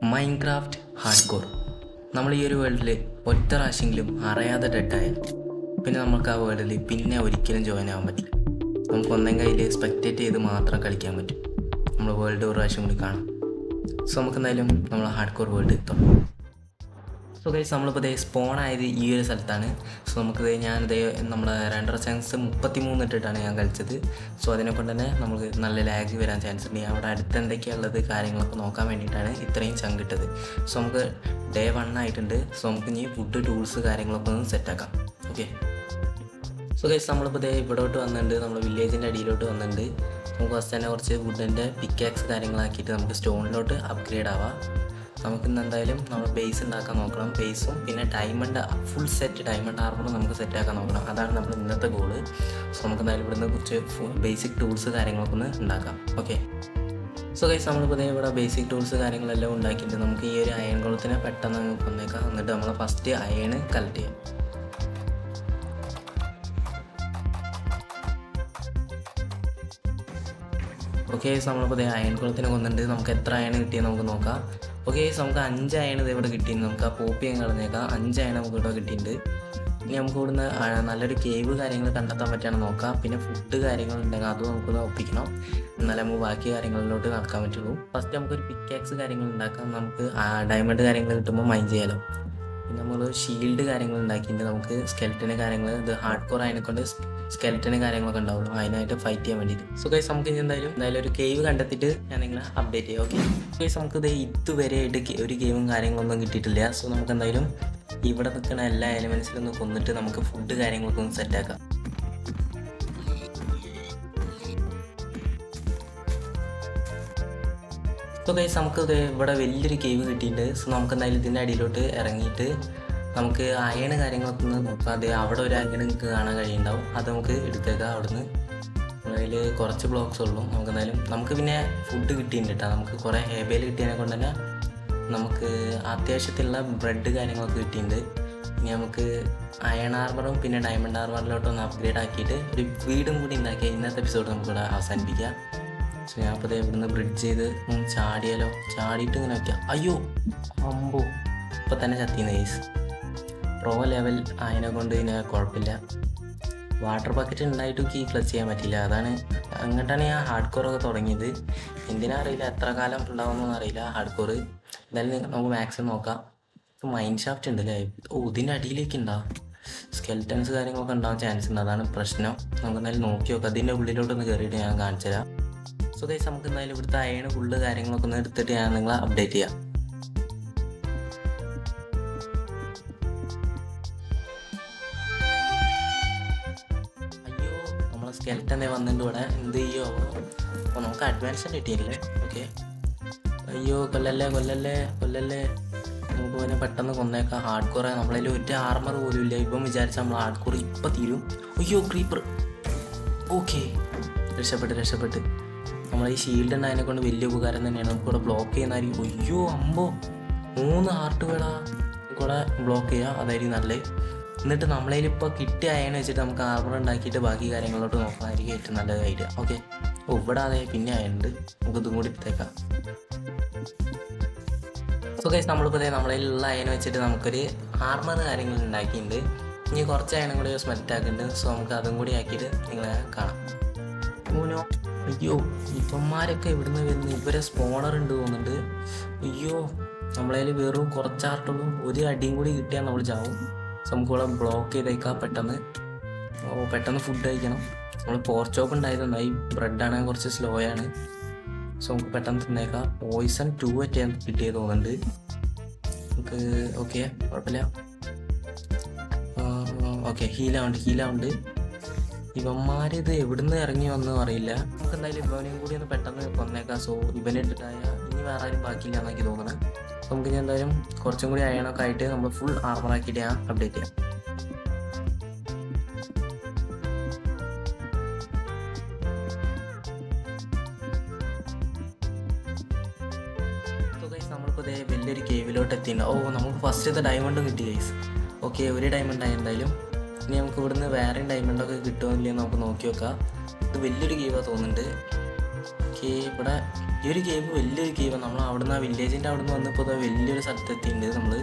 Minecraft hardcore. നമ്മൾ ഈ ഒരു വേൾഡിൽ ഒറ്റ പ്രാവശ്യമെങ്കിലും അറിയാതെ ഡെഡായാൽ പിന്നെ നമുക്ക് ആ വേൾഡിൽ പിന്നെ ഒരിക്കലും ജോയിൻ ആവാൻ പറ്റില്ല. നമുക്ക് ഒന്നെങ്കിൽ അതിൽ സ്പെക്റ്റേറ്റ് ചെയ്ത് മാത്രം കളിക്കാൻ പറ്റും. നമ്മൾ വേൾഡ് ഒരു പ്രാവശ്യം കൂടി കാണാം. സോ നമുക്ക് എന്തായാലും നമ്മൾ ഹാർഡ്കോർ വേൾഡ് തുടങ്ങും. സോ ഗൈസ്, നമ്മളിപ്പോൾ സ്പോൺ ആയത് ഈ ഒരു സ്ഥലത്താണ്. സോ നമുക്കിത് നമ്മളെ റെൻഡർ ചാൻസ് 33 ഇട്ടിട്ടാണ് ഞാൻ കളിച്ചത്. സോ അതിനെക്കൊണ്ട് തന്നെ നമുക്ക് നല്ല ലാഗ് വരാൻ ചാൻസ് ഉണ്ട്. അവിടെ അടുത്ത് എന്തൊക്കെയുള്ളത് കാര്യങ്ങളൊക്കെ നോക്കാൻ വേണ്ടിയിട്ടാണ് ഇത്രയും ചങ്കിട്ടത്. സോ നമുക്ക് ഡേ 1 ആയിട്ടുണ്ട്. സോ നമുക്ക് ഇനി ഫുഡ് ടൂൾസ് കാര്യങ്ങളൊക്കെ ഒന്ന് സെറ്റാക്കാം. ഓക്കെ. സോ ഗൈസ്, നമ്മളിപ്പോൾ ഇവിടോട്ട് വന്നിട്ടുണ്ട്. നമ്മൾ വില്ലേജിൻ്റെ അടിയിലോട്ട് വന്നിട്ടുണ്ട്. നമുക്ക് ഫസ്റ്റ് തന്നെ കുറച്ച് വുഡിൻ്റെ പിക്കാക്സ് കാര്യങ്ങളാക്കിയിട്ട് നമുക്ക് സ്റ്റോണിലോട്ട് അപ്ഗ്രേഡ് ആവാം. നമുക്കിന്ന് എന്തായാലും നമ്മൾ ബേസ് ഉണ്ടാക്കാൻ നോക്കണം. ബേസും പിന്നെ ഡയമണ്ട് ഫുൾ സെറ്റ് ഡയമണ്ട് ആർമറും നമുക്ക് സെറ്റാക്കാൻ നോക്കണം. അതാണ് നമ്മൾ ഇന്നത്തെ ഗോള്. സോ നമുക്ക് എന്തായാലും ഇവിടുന്ന് കുറച്ച് ബേസിക് ടൂൾസ് കാര്യങ്ങളൊക്കെ ഒന്ന് ഉണ്ടാക്കാം. ഓക്കെ. സോ ഗൈസ്, നമ്മളിപ്പോൾ ഇവിടെ ബേസിക് ടൂൾസ് കാര്യങ്ങളെല്ലാം ഉണ്ടാക്കിയിട്ട് നമുക്ക് ഈ ഒരു അയൺ കുളത്തിനെ പെട്ടെന്ന് വന്നേക്കാം. എന്നിട്ട് നമ്മൾ ഫസ്റ്റ് അയൺ കളക്ട് ചെയ്യാം. ഓക്കെ. നമ്മളിപ്പോൾ അയൺ കുളത്തിനെ കൊന്നിട്ട് നമുക്ക് എത്ര അയൺ കിട്ടിയെന്ന് നമുക്ക് നോക്കാം. ഓക്കെ. നമുക്ക് 5 അയൺ ഇവിടെ കിട്ടിയിട്ടുണ്ട്. നമുക്ക് ആ പോപ്പി അങ്ങ് കളഞ്ഞേക്കാം. 5 അയൺ നമുക്ക് ഇവിടെ കിട്ടിയിട്ടുണ്ട്. ഇനി നമുക്ക് ഇവിടുന്ന് നല്ലൊരു കേവ് കാര്യങ്ങൾ കണ്ടെത്താൻ പറ്റുകയാണ് നോക്കാം. പിന്നെ ഫുഡ് കാര്യങ്ങളുണ്ടെങ്കിൽ അതും നമുക്കൊന്ന് ഒപ്പിക്കണം. എന്നാലും നമുക്ക് ബാക്കി കാര്യങ്ങളിലോട്ട് നടക്കാൻ പറ്റുള്ളൂ. ഫസ്റ്റ് നമുക്കൊരു പിക്കാക്സ് കാര്യങ്ങൾ ഉണ്ടാക്കാം. നമുക്ക് ഡയമണ്ട് കാര്യങ്ങൾ കിട്ടുമ്പോൾ മൈൻഡ് ചെയ്യാലോ. പിന്നെ നമ്മൾ ഷീൽഡ് കാര്യങ്ങൾ ഉണ്ടാക്കിയിട്ട് നമുക്ക് സ്കെൽറ്റന് കാര്യങ്ങൾ ഇത് ഹാർഡ് കോർ അതിനെക്കൊണ്ട് സ്കെൽറ്റന് കാര്യങ്ങളൊക്കെ ഉണ്ടാവുള്ളൂ. അതിനായിട്ട് ഫൈറ്റ് ചെയ്യാൻ വേണ്ടിയിട്ട്. സോ ഗൈസ്, നമുക്ക് ഇനി എന്തായാലും ഒരു കേവ് കണ്ടെത്തിയിട്ട് ഞാൻ നിങ്ങളെ അപ്ഡേറ്റ് ചെയ്യാം. ഓക്കെ ഗൈസ്, നമുക്ക് ഇതുവരെയായിട്ട് ഒരു ഗെയിമും കാര്യങ്ങളൊന്നും കിട്ടിയിട്ടില്ല. സോ നമുക്ക് എന്തായാലും ഇവിടെ നിൽക്കുന്ന എല്ലാ എലിമെൻസിലൊന്ന് കൊന്നിട്ട് നമുക്ക് ഫുഡ് കാര്യങ്ങളൊക്കെ ഒന്ന് സെറ്റാക്കാം. സോ ഗൈസ്, നമുക്ക് ഇവിടെ വലിയൊരു കേവ് കിട്ടിയിട്ടുണ്ട്. സോ നമുക്ക് എന്തായാലും ഇതിൻ്റെ അടിയിലോട്ട് ഇറങ്ങിയിട്ട് നമുക്ക് അയൺ കാര്യങ്ങളൊക്കെ ഒന്ന് നോക്കാം. അവിടെ ഒരു അയൺ നിങ്ങൾക്ക് കാണാൻ കഴിയുന്നുണ്ടാവും. അത് നമുക്ക് എടുത്തേക്കാം. അവിടുന്ന് അതിൽ കുറച്ച് ബ്ലോക്സ് ഉള്ളൂ. നമുക്ക് എന്തായാലും നമുക്ക് പിന്നെ ഫുഡ് കിട്ടിയിട്ടുണ്ട് കേട്ടോ. നമുക്ക് കുറേ ഹേബേൽ കിട്ടിയതിനെ കൊണ്ട് തന്നെ നമുക്ക് അത്യാവശ്യത്തിലുള്ള ബ്രെഡ് കാര്യങ്ങളൊക്കെ കിട്ടിയിട്ടുണ്ട്. ഇനി നമുക്ക് അയൺ ആർമറും പിന്നെ ഡയമണ്ട് ആർമറിലോട്ടൊന്ന് അപ്ഗ്രേഡ് ആക്കിയിട്ട് ഒരു വീടും കൂടി ഉണ്ടാക്കിയാൽ ഇന്നത്തെ എപ്പിസോഡ് നമുക്കിവിടെ അവസാനിപ്പിക്കാം. സോ ഞാൻ അപ്പോൾ ഇവിടുന്ന് ബ്രിഡ്ജ് ചെയ്ത് ചാടിയാലോ, ചാടിയിട്ട് ഇങ്ങനെ വയ്ക്കാം. അയ്യോ അമ്പോ, ഇപ്പം തന്നെ ചത്തിന്ന് ഗൈസ്. പ്രോ ലെവൽ അതിനെ കൊണ്ട് ഇതിനെ കുഴപ്പമില്ല. വാട്ടർ ബക്കറ്റ് ഉണ്ടായിട്ടും ഈ ക്ലച്ച് ചെയ്യാൻ പറ്റില്ല. അങ്ങോട്ടാണ് ഞാൻ ഹാർഡ് കോറൊക്കെ തുടങ്ങിയത്. എന്തിനാ അറിയില്ല, എത്ര കാലം ഉണ്ടാവുമെന്നൊന്നും അറിയില്ല ഹാർഡ് കോറ്. എന്തായാലും നമുക്ക് മാക്സിമം നോക്കാം. ഇപ്പോൾ മൈൻഡ് ഷാഫ്റ്റ് ഉണ്ട് അല്ലേ? ഇതിൻ്റെ അടിയിലേക്ക് ഉണ്ടാവും സ്കെൽറ്റൻസ് കാര്യങ്ങളൊക്കെ ഉണ്ടാവാൻ ചാൻസ് ഉണ്ട്. അതാണ് പ്രശ്നം. നമുക്ക് എന്തായാലും നോക്കി നോക്കാം. അതിൻ്റെ ഉള്ളിലോട്ടൊന്ന് കയറിയിട്ട് ഞാൻ കാണിച്ചു തരാം. സോ ഗൈസ്, നമുക്ക് എന്തായാലും ഇവിടുത്തെ അയൺ ഫുള്ള് കാര്യങ്ങളൊക്കെ ഒന്ന് എടുത്തിട്ട് ഞാൻ നിങ്ങളെ അപ്ഡേറ്റ് ചെയ്യാം. അയ്യോ, നമ്മളെ സ്കെൽറ്റൻ വന്നിട്ട് ഇവിടെ എന്ത് ചെയ്യോ? അപ്പോൾ നമുക്ക് അഡ്വാൻസ് കിട്ടിയില്ലേ? ഓക്കെ. അയ്യോ, കൊല്ലല്ലേ കൊല്ലല്ലേ കൊല്ലല്ലേ. നമുക്ക് പിന്നെ പെട്ടെന്ന് കൊന്നേക്കാം. ഹാർഡ് കോർ നമ്മളതിൽ ഒരു ആർമർ പോലും ഇല്ല. ഇപ്പം വിചാരിച്ചാൽ നമ്മൾ ഹാർഡ് കോർ ഇപ്പം തീരും. അയ്യോ, ക്രീപ്പർ. ഓക്കെ, രക്ഷപ്പെട്ട്. നമ്മൾ ഈ ഷീൽഡ് ഉണ്ടായതിനെ കൊണ്ട് വലിയ ഉപകാരം തന്നെയാണ്. നമുക്കിവിടെ ബ്ലോക്ക് ചെയ്യുന്നതായിരിക്കും. അയ്യോ അമ്പോ, 3 ഹാർട്ട് വേടാ നമുക്കിവിടെ ബ്ലോക്ക് ചെയ്യാം. അതായിരിക്കും നല്ലത്. എന്നിട്ട് നമ്മളതിലിപ്പോൾ കിട്ടിയ അയൺ വെച്ചിട്ട് നമുക്ക് ആർമർ ഉണ്ടാക്കിയിട്ട് ബാക്കി കാര്യങ്ങളിലോട്ട് നോക്കാനായിരിക്കും ഏറ്റവും നല്ല ഐഡിയ. ഓക്കെ. ഇവിടെ പിന്നെ അയണുണ്ട്. നമുക്ക് ഇതും കൂടി എടുത്തേക്കാം. സോ ഗൈസ്, നമ്മളിപ്പോൾ നമ്മളതിലുള്ള അയൺ വെച്ചിട്ട് നമുക്കൊരു ആർമർ കാര്യങ്ങൾ ഉണ്ടാക്കിയിട്ടുണ്ട്. ഇനി കുറച്ച് അയണും കൂടി സ്മെൽറ്റ് ആക്കുന്നുണ്ട്. സോ നമുക്ക് അതും കൂടി ആക്കിയിട്ട് നിങ്ങളെ കാണാം. മൂന്നോ, അയ്യോ ഇവന്മാരൊക്കെ ഇവിടുന്ന് വരുന്നു. ഇവരെ സ്പോണർ ഉണ്ട് തോന്നുന്നുണ്ട്. അയ്യോ, നമ്മളതിൽ വെറും കുറച്ച് ആർട്ടുള്ളൂ. ഒരു അടിയും കൂടി കിട്ടിയാൽ നമ്മൾ ചാവും. സോ നമുക്കിവിടെ ബ്ലോക്ക് ചെയ്തേക്കാം പെട്ടെന്ന് ഫുഡ് കഴിക്കണം. നമ്മൾ പോർച്ചോപ്പ് ഉണ്ടായതുണ്ടായി. ബ്രെഡാണെങ്കിൽ കുറച്ച് സ്ലോ ആണ്. സോ നമുക്ക് പെട്ടെന്ന് തിന്നേക്കാം. പോയിസൺ 2 അറ്റാൻ കിട്ടിയത് തോന്നുന്നുണ്ട് നമുക്ക്. ഓക്കെ, കുഴപ്പമില്ല. ഓക്കെ, ഹീലാവുണ്ട്. ഇവന്മാരിത് എവിടുന്ന് ഇറങ്ങി വന്നു അറിയില്ല. നമുക്ക് എന്തായാലും ഇവനെയും കൂടി ഒന്ന് പെട്ടെന്ന് കൊന്നേക്കാം. സോ ഇവനിട്ടിട്ടായ ഇനി വേറെ ആരും ബാക്കിയില്ല എന്നൊക്കെ തോന്നുന്നത്. നമുക്ക് ഇനി എന്തായാലും കുറച്ചും കൂടി അയണൊക്കെ ആയിട്ട് നമ്മൾ ഫുൾ ആർമർ ആക്കിയിട്ട് ഞാൻ അപ്ഡേറ്റ് ചെയ്യാം. സോ ഗൈസ്, നമ്മളിപ്പോൾ വലിയൊരു കേവിലോട്ട് എത്തിയിട്ടുണ്ട്. നമുക്ക് ഫസ്റ്റത്തെ ഡയമണ്ടും കിട്ടി ഗൈസ്. ഓക്കെ, ഒരു ഡയമണ്ട് ആയി എന്തായാലും. ഇനി നമുക്ക് ഇവിടുന്ന് വേറെ ഡയമണ്ടൊക്കെ കിട്ടുമോ ഇല്ലയോ നമുക്ക് നോക്കി നോക്കാം. ഇത് വലിയൊരു ഗെയിമാണ് തോന്നുന്നുണ്ട്. ഓക്കെ, ഇവിടെ ഈ ഒരു കേവ് വലിയൊരു കേവ്. നമ്മൾ അവിടുന്ന് ആ വില്ലേജിൻ്റെ അവിടുന്ന് വന്നപ്പോൾ വലിയൊരു സ്ഥലത്തെത്തിയിട്ടുണ്ട്. നമ്മൾ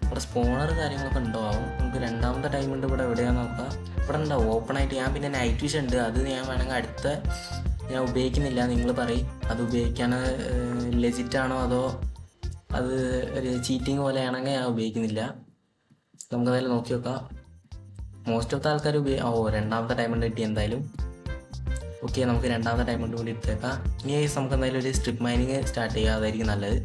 ഇവിടെ സ്പോണർ കാര്യങ്ങളൊക്കെ ഉണ്ടാവും. നമുക്ക് രണ്ടാമത്തെ ടൈം ഉണ്ട് ഇവിടെ എവിടെയാണെന്ന് നോക്കാം. ഇവിടെ ഉണ്ടാവും ഓപ്പൺ ആയിട്ട്. ഞാൻ പിന്നെ നൈറ്റ് വിഷൻ ഉണ്ട്, അത് ഞാൻ വേണമെങ്കിൽ ഞാൻ ഉപയോഗിക്കുന്നില്ല. നിങ്ങൾ പറയും അത് ഉപയോഗിക്കാൻ ലെജിറ്റാണോ അതോ അത് ഒരു ചീറ്റിങ് പോലെയാണെങ്കിൽ ഞാൻ ഉപയോഗിക്കുന്നില്ല. നമുക്കതായാലും നോക്കി നോക്കാം. മോസ്റ്റ് ഓഫ് ദ ആൾക്കാർ രണ്ടാമത്തെ ഡയമണ്ട് കിട്ടി എന്തായാലും. ഓക്കെ, നമുക്ക് രണ്ടാമത്തെ ഡയമണ്ട് കൂടി എടുത്തേക്കാം. ഇനി നമുക്ക് എന്തായാലും ഒരു സ്ട്രിപ്പ് മൈനിങ് സ്റ്റാർട്ട് ചെയ്യുക, അതായിരിക്കും നല്ലത്.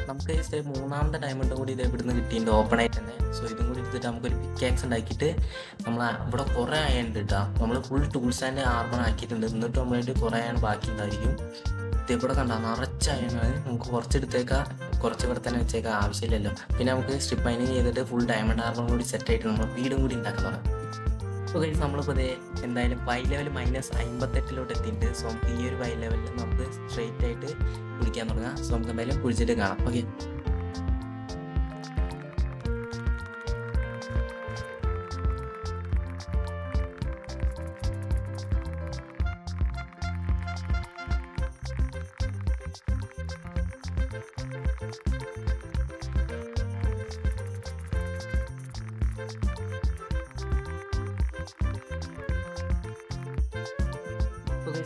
നമുക്ക് മൂന്നാമത്തെ ഡയമണ്ട് കൂടി ഇത് ഇവിടുന്ന് കിട്ടിയിട്ടുണ്ട് ഓപ്പൺ ആയിട്ട് തന്നെ. സോ ഇതും കൂടി എടുത്തിട്ട് നമുക്കൊരു പിക്കാക്സ് ഉണ്ടാക്കിയിട്ട് നമ്മൾ ഇവിടെ കുറേ അയൺ ഉണ്ട് കേട്ടോ. നമ്മൾ ഫുൾ ടൂൾസ് ആൻഡ് ആർമർ ആക്കിയിട്ടുണ്ട്. എന്നിട്ട് നമ്മളായിട്ട് കുറേ അയൺ ബാക്കി ഉണ്ടായിരിക്കും. ഇതേക്കൂടെ കണ്ടാ നിറച്ച അയണാണ്. നമുക്ക് കുറച്ചെടുത്തേക്കാം, കുറച്ച് ഇവിടെ തന്നെ വെച്ചേക്കാം, ആവശ്യമില്ലല്ലോ. പിന്നെ നമുക്ക് സ്ട്രിപ്പ് മൈനിങ് ചെയ്തിട്ട് ഫുൾ ഡയമണ്ട് ആർമറും കൂടി സെറ്റായിട്ട് നമ്മൾ വീടും കൂടി ഉണ്ടാക്കാൻ തുടങ്ങാം. അപ്പോൾ കഴിച്ച് നമ്മളിപ്പോൾ എന്തായാലും വൈ ലെവൽ -58 എത്തിയിട്ടുണ്ട്. സോ നമുക്ക് ഈ ഒരു വൈ ലെവലിൽ നമുക്ക് സ്ട്രെയിറ്റ് ആയിട്ട് കുളിക്കാൻ തുടങ്ങാം. സോ നമുക്ക് എന്തായാലും കുളിച്ചിട്ട് കാണാം. ഓക്കെ,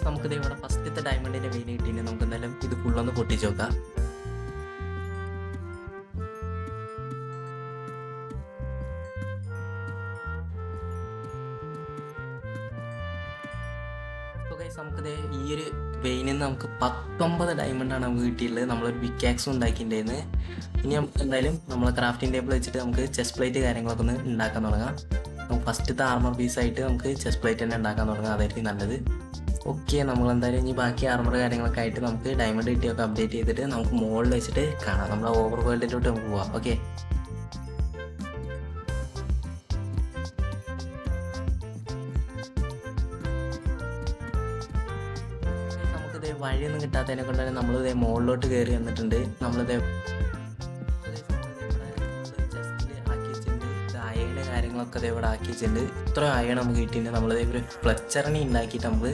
നമുക്കിത് ഇവിടെ ഫസ്റ്റത്തെ ഡയമണ്ടിൻ്റെ വെയിൻ കിട്ടിയിട്ട് നമുക്ക് എന്തായാലും ഇത് ഫുള്ളൊന്ന് പൊട്ടിച്ച് നോക്കാം. നമുക്കിത് ഈ ഒരു വെയിനിൽ നിന്ന് നമുക്ക് 19 ഡയമണ്ടാണ് നമുക്ക് കിട്ടിയിട്ടുള്ളത്. നമ്മളൊരു പിക്കാക്സും ഉണ്ടാക്കിയിട്ടുണ്ടായിരുന്നു. ഇനി നമുക്ക് എന്തായാലും നമ്മളെ ക്രാഫ്റ്റിംഗ് ടേബിൾ വെച്ചിട്ട് നമുക്ക് ചെസ്റ്റ് പ്ലേറ്റ് കാര്യങ്ങളൊക്കെ ഒന്ന് ഉണ്ടാക്കാൻ തുടങ്ങാം. നമുക്ക് ഫസ്റ്റത്തെ ആർമർ പീസായിട്ട് നമുക്ക് ചെസ്റ്റ് പ്ലേറ്റ് തന്നെ ഉണ്ടാക്കാൻ തുടങ്ങാം, അതായിരിക്കും നല്ലത്. ഓക്കെ, നമ്മളെന്തായാലും ഇനി ബാക്കി ആർമർ കാര്യങ്ങളൊക്കെ ആയിട്ട് നമുക്ക് ഡയമണ്ട് കിട്ടിയൊക്കെ അപ്ഡേറ്റ് ചെയ്തിട്ട് നമുക്ക് മുകളിൽ വെച്ചിട്ട് കാണാം. നമ്മളെ ഓവർ വേൾഡിലോട്ട് നമുക്ക് പോവാം. ഓക്കെ, നമുക്കിത് വഴിയൊന്നും കിട്ടാത്തതിനെ കൊണ്ട് തന്നെ നമ്മളിത് മുകളിലോട്ട് കയറി വന്നിട്ടുണ്ട്. നമ്മളിത് കാര്യങ്ങളൊക്കെ ഇവിടെ ആക്കി വെച്ചിട്ടുണ്ട്. ഇത്ര അയൺ നമുക്ക് കിട്ടിയിട്ടുണ്ട്. നമ്മളിത് ഒരു ഫ്ലെച്ചറിനെ ഉണ്ടാക്കിയിട്ട് നമുക്ക്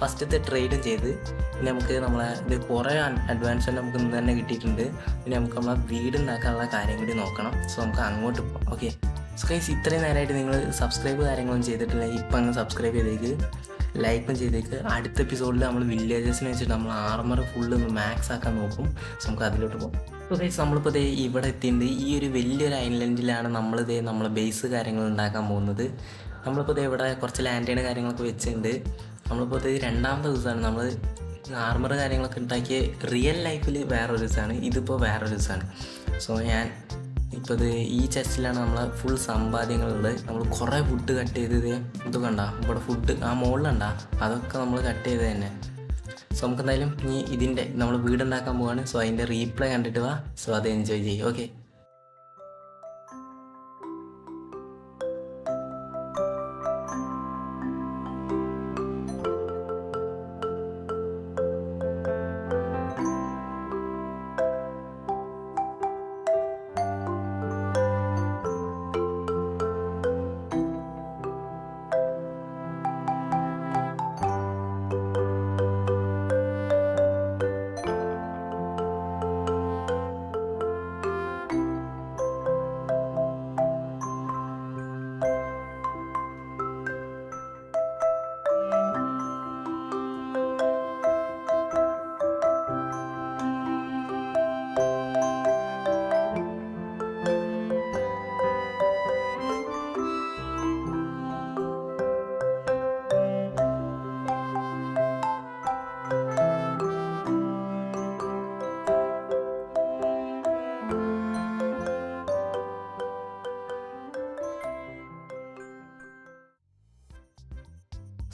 ഫസ്റ്റത്തെ ട്രേഡും ചെയ്ത് പിന്നെ നമുക്ക് നമ്മളെ ഇത് കുറേ അഡ്വാൻസ് നമുക്ക് ഇന്ന് തന്നെ കിട്ടിയിട്ടുണ്ട്. പിന്നെ നമുക്ക് നമ്മളെ വീട് ഉണ്ടാക്കാനുള്ള കാര്യം കൂടി നോക്കണം. സോ നമുക്ക് അങ്ങോട്ട് പോകാം. ഓക്കെ, സോ ഗൈസ്, ഇത്രയും നേരമായിട്ട് നിങ്ങൾ സബ്സ്ക്രൈബ് കാര്യങ്ങളൊന്നും ചെയ്തിട്ടില്ല. ഇപ്പം അങ്ങ് സബ്സ്ക്രൈബ് ചെയ്തേക്ക്, ലൈക്കും ചെയ്തേക്ക്. അടുത്ത എപ്പിസോഡിൽ നമ്മൾ വില്ലേജസിനെ വെച്ചിട്ട് നമ്മൾ ആർമർ ഫുള്ള് മാക്സ് ആക്കാൻ നോക്കും. സോ നമുക്ക് അതിലോട്ട് പോകും. അപ്പോൾ ഗൈസ്, നമ്മളിപ്പോൾ ഇവിടെ എത്തിയിട്ടുണ്ട്. ഈ ഒരു വലിയൊരു ഐലൻഡിലാണ് നമ്മളെ ബേസ് കാര്യങ്ങൾ ഉണ്ടാക്കാൻ പോകുന്നത്. നമ്മളിപ്പോൾ ഇവിടെ കുറച്ച് ലാൻഡേൺ കാര്യങ്ങളൊക്കെ വെച്ചിട്ടുണ്ട്. നമ്മളിപ്പോൾ രണ്ടാമത്തെ ദിവസമാണ്. നമ്മൾ ആർമർ കാര്യങ്ങളൊക്കെ ഉണ്ടാക്കിയ റിയൽ ലൈഫിൽ വേറൊരു ദിവസമാണ്, ഇതിപ്പോൾ വേറൊരു ദിവസമാണ്. സോ ഞാൻ ഇപ്പോൾ ഈ ചെസ്റ്റിലാണ് നമ്മളെ ഫുൾ സമ്പാദ്യങ്ങളുള്ളത്. നമ്മൾ കുറേ ഫുഡ് കട്ട് ചെയ്തത് ഇത് കണ്ട ഇവിടെ ഫുഡ് ആ മുകളിലുണ്ട, അതൊക്കെ നമ്മൾ കട്ട് ചെയ്ത് തന്നെ. സോ നമുക്ക് എന്തായാലും ഇനി ഇതിൻ്റെ നമ്മൾ വീടുണ്ടാക്കാൻ പോവാണ്. സോ അതിൻ്റെ റീപ്ലേ കണ്ടിട്ട് വാ. സോ അത് എൻജോയ് ചെയ്യും. ഓക്കെ,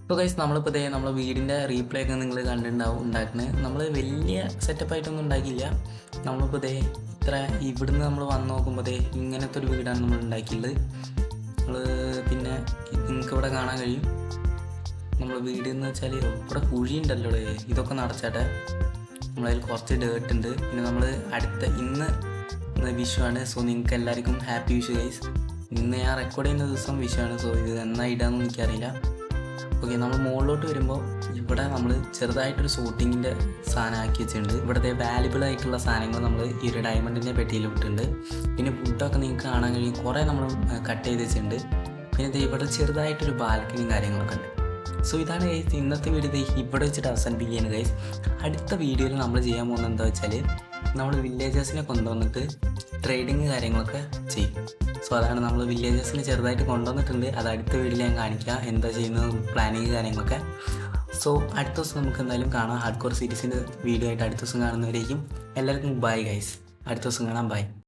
ഇപ്പോൾ ഗൈസ്, നമ്മളിപ്പോൾ നമ്മളെ വീടിൻ്റെ റീപ്ലേ ഒക്കെ നിങ്ങൾ കണ്ടിട്ടുണ്ടാവും ഉണ്ടാക്കുന്നത്. നമ്മൾ വലിയ സെറ്റപ്പായിട്ടൊന്നും ഉണ്ടാക്കിയില്ല. നമ്മളിപ്പോൾ ഇത്ര ഇവിടുന്ന് നമ്മൾ വന്ന് നോക്കുമ്പോൾ ഇങ്ങനത്തെ ഒരു വീടാണ് നമ്മൾ ഉണ്ടാക്കിയുള്ളത്. നമ്മൾ പിന്നെ നിങ്ങൾക്ക് ഇവിടെ കാണാൻ കഴിയും നമ്മൾ വീട് എന്ന് വെച്ചാൽ ഇവിടെ കുഴി ഉണ്ടല്ലോ, ഇതൊക്കെ നടച്ചാട്ടെ. നമ്മളതിൽ കുറച്ച് ഡേർട്ട് ഉണ്ട്. പിന്നെ നമ്മൾ ഇന്ന് വിഷുവാണ്. സോ നിങ്ങൾക്ക് എല്ലാവർക്കും ഹാപ്പി വിഷു ഗൈസ്. ഇന്ന് ഞാൻ റെക്കോർഡ് ചെയ്യുന്ന ദിവസം വിഷുവാണ്. സോ ഇത് എന്നാ ഇടാമെന്ന് എനിക്കറിയില്ല. ഓക്കെ, നമ്മൾ മുകളിലോട്ട് വരുമ്പോൾ ഇവിടെ നമ്മൾ ചെറുതായിട്ടൊരു ഷൂട്ടിങ്ങിൻ്റെ സാധനം ആക്കി വെച്ചിട്ടുണ്ട്. ഇവിടുത്തെ വാല്യുബിൾ ആയിട്ടുള്ള സാധനങ്ങൾ നമ്മൾ ഈ ഒരു ഡയമണ്ടിൻ്റെ പെട്ടിയിൽ ഇട്ടിട്ടുണ്ട്. പിന്നെ ഫുഡൊക്കെ നിങ്ങൾക്ക് കാണാൻ കഴിയും, കുറേ നമ്മൾ കട്ട് ചെയ്ത് വെച്ചിട്ടുണ്ട്. പിന്നെ ഇവിടെ ചെറുതായിട്ടൊരു ബാൽക്കണിയും കാര്യങ്ങളൊക്കെ ഉണ്ട്. സോ ഇതാണ് ഗൈസ് ഇന്നത്തെ വീഡിയോ ഇവിടെ വെച്ചിട്ട് അവസാനിപ്പിക്കുകയാണ് ഗൈസ്. അടുത്ത വീഡിയോയിൽ നമ്മൾ ചെയ്യാൻ പോകുന്നത് എന്താ വെച്ചാൽ നമ്മൾ വില്ലേജേഴ്സിനെ കൊണ്ടുവന്നിട്ട് ട്രേഡിങ് കാര്യങ്ങളൊക്കെ ചെയ്യും. സോ അതാണ് നമ്മൾ വില്ലേജേഴ്സിനെ ചെറുതായിട്ട് കൊണ്ടുവന്നിട്ടുണ്ട്. അത് അടുത്ത വീഡിയോയിൽ ഞാൻ കാണിക്കാം എന്താ ചെയ്യുന്നത്, പ്ലാനിങ് കാര്യങ്ങളൊക്കെ. സോ അടുത്ത ദിവസം നമുക്ക് എന്തായാലും കാണാം. ഹാർഡ് കോർ സീരീസിൻ്റെ വീഡിയോ ആയിട്ട് അടുത്ത ദിവസം കാണുന്നവരേക്കും എല്ലാവർക്കും ബൈ ഗൈസ്. അടുത്ത ദിവസം കാണാം, ബൈ.